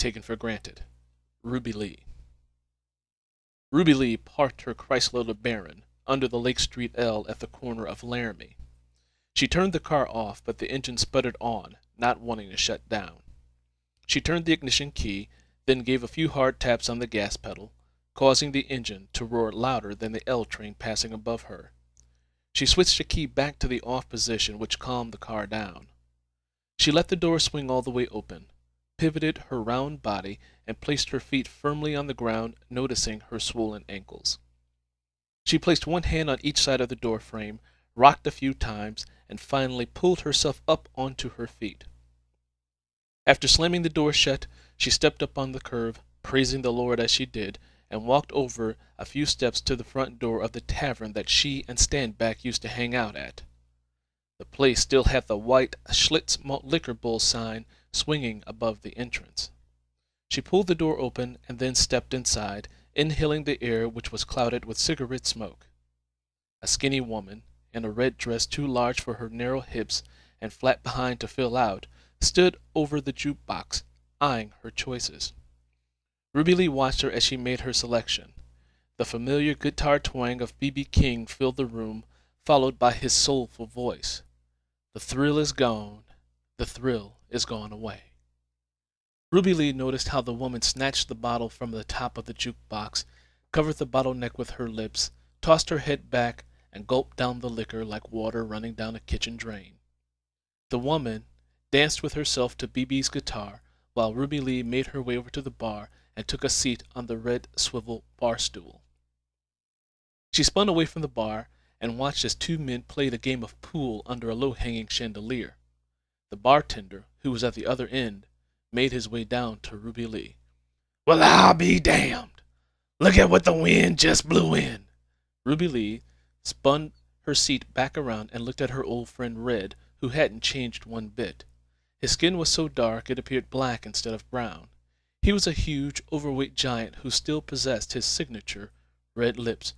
taken for granted. Rubylee. Rubylee parked her Chrysler Baron under the Lake Street L at the corner of Laramie. She turned the car off, but the engine sputtered on, not wanting to shut down. She turned the ignition key, then gave a few hard taps on the gas pedal, causing the engine to roar louder than the L train passing above her. She switched the key back to the off position, which calmed the car down. She let the door swing all the way open, pivoted her round body, and placed her feet firmly on the ground, noticing her swollen ankles. She placed one hand on each side of the door frame, rocked a few times, and finally pulled herself up onto her feet. After slamming the door shut, she stepped up on the curb, praising the Lord as she did, and walked over a few steps to the front door of the tavern that she and Standback used to hang out at. The place still had the white Schlitz Malt Liquor Bowl sign swinging above the entrance. She pulled the door open and then stepped inside, inhaling the air which was clouded with cigarette smoke. A skinny woman, in a red dress too large for her narrow hips and flat behind to fill out, stood over the jukebox, eyeing her choices. Rubylee watched her as she made her selection. The familiar guitar twang of B.B. King filled the room, followed by his soulful voice. The thrill is gone. The thrill is gone away. Rubylee noticed how the woman snatched the bottle from the top of the jukebox, covered the bottleneck with her lips, tossed her head back, and gulped down the liquor like water running down a kitchen drain. The woman danced with herself to B.B.'s guitar, while Rubylee made her way over to the bar and took a seat on the red swivel bar stool. She spun away from the bar and watched as two men played a game of pool under a low-hanging chandelier. The bartender, who was at the other end, made his way down to Rubylee. "Well, I'll be damned! Look at what the wind just blew in!" Rubylee spun her seat back around and looked at her old friend Red, who hadn't changed one bit. His skin was so dark it appeared black instead of brown. He was a huge, overweight giant who still possessed his signature red lips.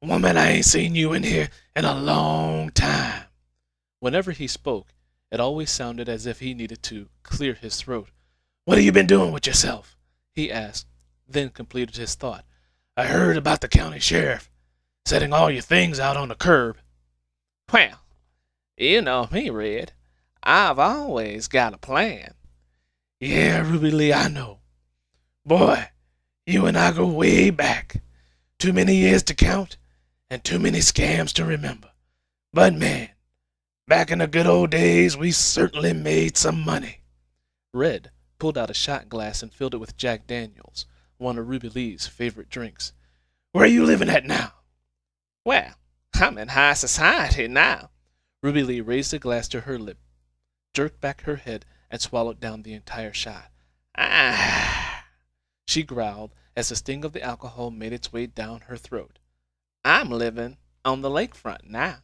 "Woman, I ain't seen you in here in a long time." Whenever he spoke, it always sounded as if he needed to clear his throat. "What have you been doing with yourself?" he asked, then completed his thought. "I heard about the county sheriff setting all your things out on the curb." "Well, you know me, Red. I've always got a plan." "Yeah, Rubylee, I know. Boy, you and I go way back. Too many years to count, and too many scams to remember. But man, back in the good old days, we certainly made some money." Red pulled out a shot glass and filled it with Jack Daniels, one of Rubylee's favorite drinks. "Where are you living at now?" "Well, I'm in high society now." Rubylee raised the glass to her lip, jerked back her head, and swallowed down the entire shot. "Ah," she growled as the sting of the alcohol made its way down her throat. "I'm living on the lakefront now."